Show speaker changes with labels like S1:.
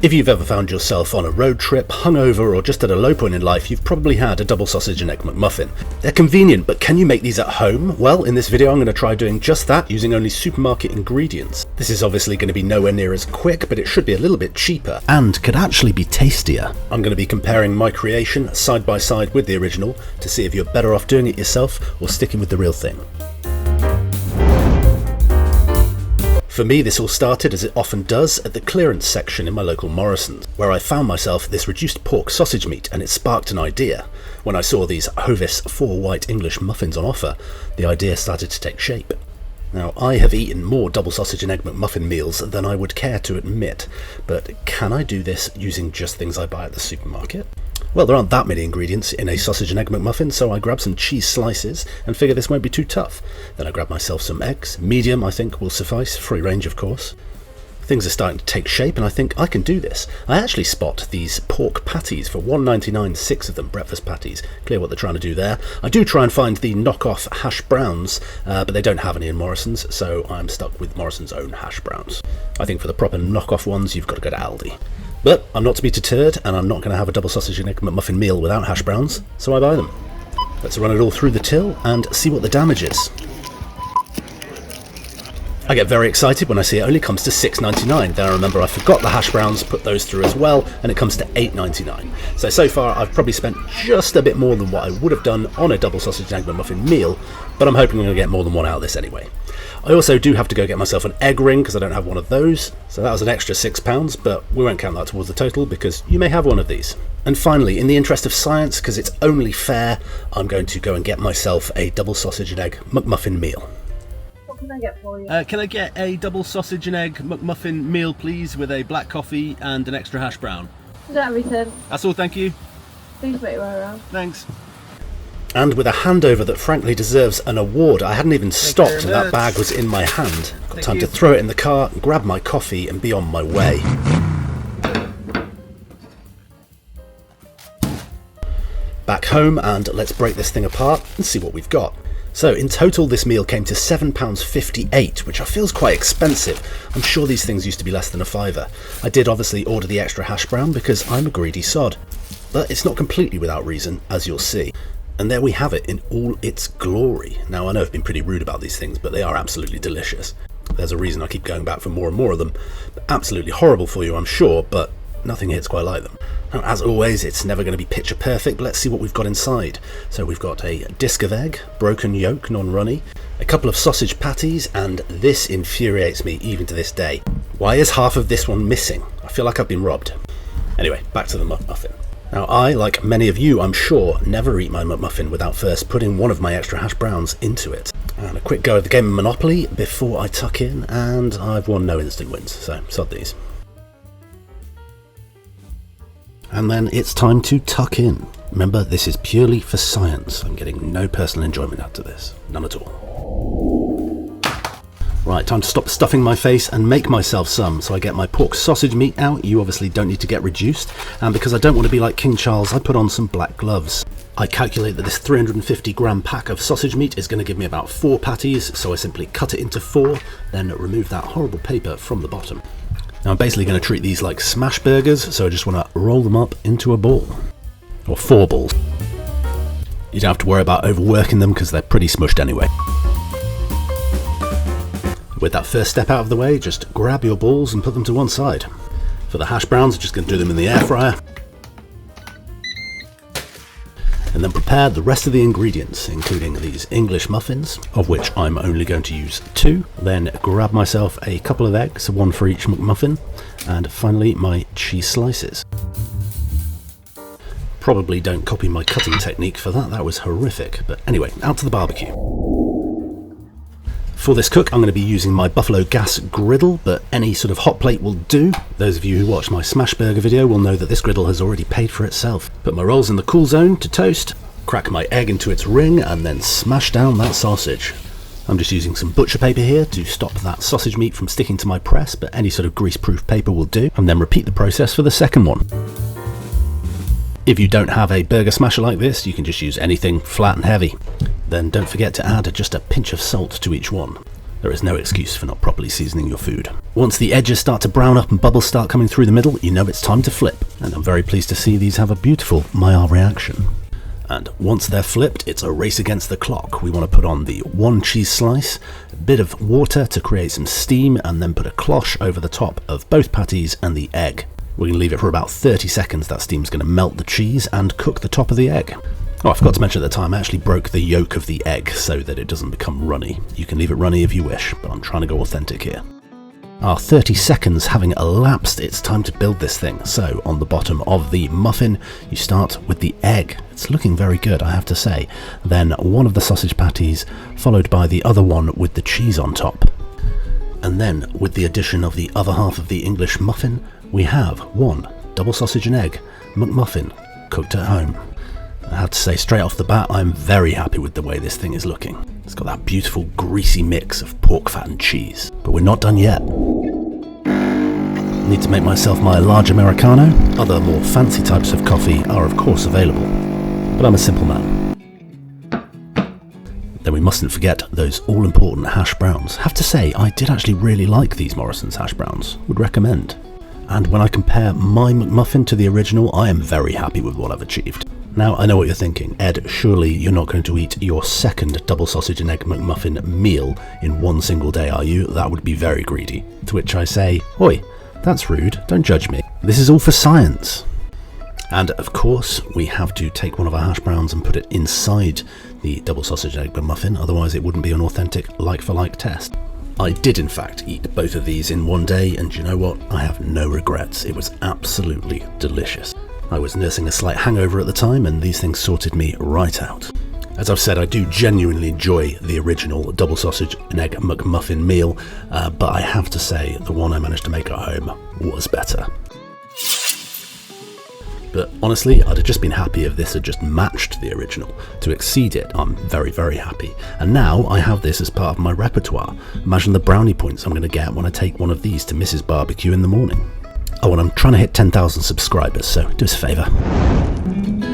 S1: If you've ever found yourself on a road trip, hungover, or just at a low point in life, you've probably had a double sausage and egg McMuffin. They're convenient, but can you make these at home? Well, in this video I'm going to try doing just that using only supermarket ingredients. This is obviously going to be nowhere near as quick, but it should be a little bit cheaper, and could actually be tastier. I'm going to be comparing my creation side by side with the original to see if you're better off doing it yourself or sticking with the real thing. For me, this all started, as it often does, at the clearance section in my local Morrison's, where I found myself this reduced pork sausage meat, and it sparked an idea. When I saw these Hovis 4 white English muffins on offer, the idea started to take shape. Now, I have eaten more double sausage and egg McMuffin meals than I would care to admit, but can I do this using just things I buy at the supermarket? Well, there aren't that many ingredients in a sausage and egg McMuffin, so I grab some cheese slices and figure this won't be too tough. Then I grab myself some eggs. Medium, I think, will suffice. Free range, of course. Things are starting to take shape, and I think I can do this. I actually spot these pork patties for $1.99, 6 of them, breakfast patties. Clear what they're trying to do there. I do try and find the knockoff hash browns, but they don't have any in Morrison's, so I'm stuck with Morrison's own hash browns. I think for the proper knockoff ones, you've got to go to Aldi. But I'm not to be deterred, and I'm not going to have a double sausage and egg McMuffin meal without hash browns, so I buy them. Let's run it all through the till and see what the damage is. I get very excited when I see it only comes to $6.99. Then I remember I forgot the hash browns, put those through as well, and it comes to $8.99. So far I've probably spent just a bit more than what I would have done on a double sausage and egg McMuffin meal, but I'm hoping I'm going to get more than one out of this anyway. I also do have to go get myself an egg ring because I don't have one of those, so that was an extra £6, but we won't count that towards the total because you may have one of these. And finally, in the interest of science, because it's only fair, I'm going to go and get myself a double sausage and egg McMuffin meal.
S2: What can I get for you?
S3: Can I get a double sausage and egg McMuffin meal, please, with a black coffee and an extra hash brown?
S2: Is that everything?
S3: That's all, thank you.
S2: Please make your way around.
S3: Thanks.
S1: And with a handover that frankly deserves an award, I hadn't even stopped and that bag was in my hand. Got time to throw it in the car, grab my coffee and be on my way. Back home, and let's break this thing apart and see what we've got. So in total this meal came to £7.58, which I feel is quite expensive. I'm sure these things used to be less than a fiver. I did obviously order the extra hash brown because I'm a greedy sod. But it's not completely without reason, as you'll see. And there we have it in all its glory. Now I know I've been pretty rude about these things, but they are absolutely delicious. There's a reason I keep going back for more and more of them. They're absolutely horrible for you, I'm sure, but nothing hits quite like them. Now, as always, it's never going to be picture perfect, but let's see what we've got inside. So we've got a disc of egg, broken yolk, non-runny, a couple of sausage patties, and this infuriates me even to this day. Why is half of this one missing? I feel like I've been robbed. Anyway, back to the McMuffin. Now I, like many of you I'm sure, never eat my McMuffin without first putting one of my extra hash browns into it. And a quick go of the game of Monopoly before I tuck in, and I've won no instant wins, so sod these. And then it's time to tuck in. Remember, this is purely for science. I'm getting no personal enjoyment out of this. None at all. Right, time to stop stuffing my face and make myself some. So I get my pork sausage meat out. You obviously don't need to get reduced. And because I don't want to be like King Charles, I put on some black gloves. I calculate that this 350 gram pack of sausage meat is going to give me about 4 patties. So I simply cut it into 4, then remove that horrible paper from the bottom. Now I'm basically going to treat these like smash burgers. So I just want to roll them up into a ball. Or 4 balls. You don't have to worry about overworking them because they're pretty smushed anyway. With that first step out of the way, just grab your balls and put them to one side. For the hash browns, I'm just going to do them in the air fryer. And then prepare the rest of the ingredients, including these English muffins, of which I'm only going to use 2. Then grab myself a couple of eggs, 1 for each McMuffin, and finally my cheese slices. Probably don't copy my cutting technique for that, that was horrific. But anyway, out to the barbecue. For this cook, I'm going to be using my Buffalo gas griddle, but any sort of hot plate will do. Those of you who watched my smash burger video will know that this griddle has already paid for itself. Put my rolls in the cool zone to toast, crack my egg into its ring, and then smash down that sausage. I'm just using some butcher paper here to stop that sausage meat from sticking to my press, but any sort of grease-proof paper will do, and then repeat the process for the second one. If you don't have a burger smasher like this, you can just use anything flat and heavy. Then don't forget to add just a pinch of salt to each one. There is no excuse for not properly seasoning your food. Once the edges start to brown up and bubbles start coming through the middle, you know it's time to flip. And I'm very pleased to see these have a beautiful Maillard reaction. And once they're flipped, it's a race against the clock. We want to put on the 1 cheese slice, a bit of water to create some steam, and then put a cloche over the top of both patties and the egg. We're going to leave it for about 30 seconds. That steam's going to melt the cheese and cook the top of the egg. Oh, I forgot to mention at the time, I actually broke the yolk of the egg so that it doesn't become runny. You can leave it runny if you wish, but I'm trying to go authentic here. Our 30 seconds having elapsed, it's time to build this thing. So, on the bottom of the muffin, you start with the egg. It's looking very good, I have to say. Then one of the sausage patties, followed by the other one with the cheese on top. And then, with the addition of the other half of the English muffin, we have one double sausage and egg McMuffin cooked at home. I have to say, straight off the bat, I'm very happy with the way this thing is looking. It's got that beautiful greasy mix of pork fat and cheese. But we're not done yet. Need to make myself my large Americano. Other more fancy types of coffee are of course available, but I'm a simple man. Then we mustn't forget those all-important hash browns. Have to say, I did actually really like these Morrison's hash browns. Would recommend. And when I compare my McMuffin to the original, I am very happy with what I've achieved. Now, I know what you're thinking. Ed, surely you're not going to eat your second double sausage and egg McMuffin meal in one single day, are you? That would be very greedy. To which I say, oi, that's rude, don't judge me. This is all for science. And of course, we have to take one of our hash browns and put it inside the double sausage and egg McMuffin, otherwise it wouldn't be an authentic like-for-like test. I did in fact eat both of these in one day, and you know what? I have no regrets. It was absolutely delicious. I was nursing a slight hangover at the time, and these things sorted me right out. As I've said, I do genuinely enjoy the original double sausage and egg McMuffin meal, but I have to say the one I managed to make at home was better. But honestly, I'd have just been happy if this had just matched the original. To exceed it, I'm very, very happy. And now I have this as part of my repertoire. Imagine the brownie points I'm going to get when I take one of these to Mrs. Barbecue in the morning. Oh, and I'm trying to hit 10,000 subscribers, so do us a favour.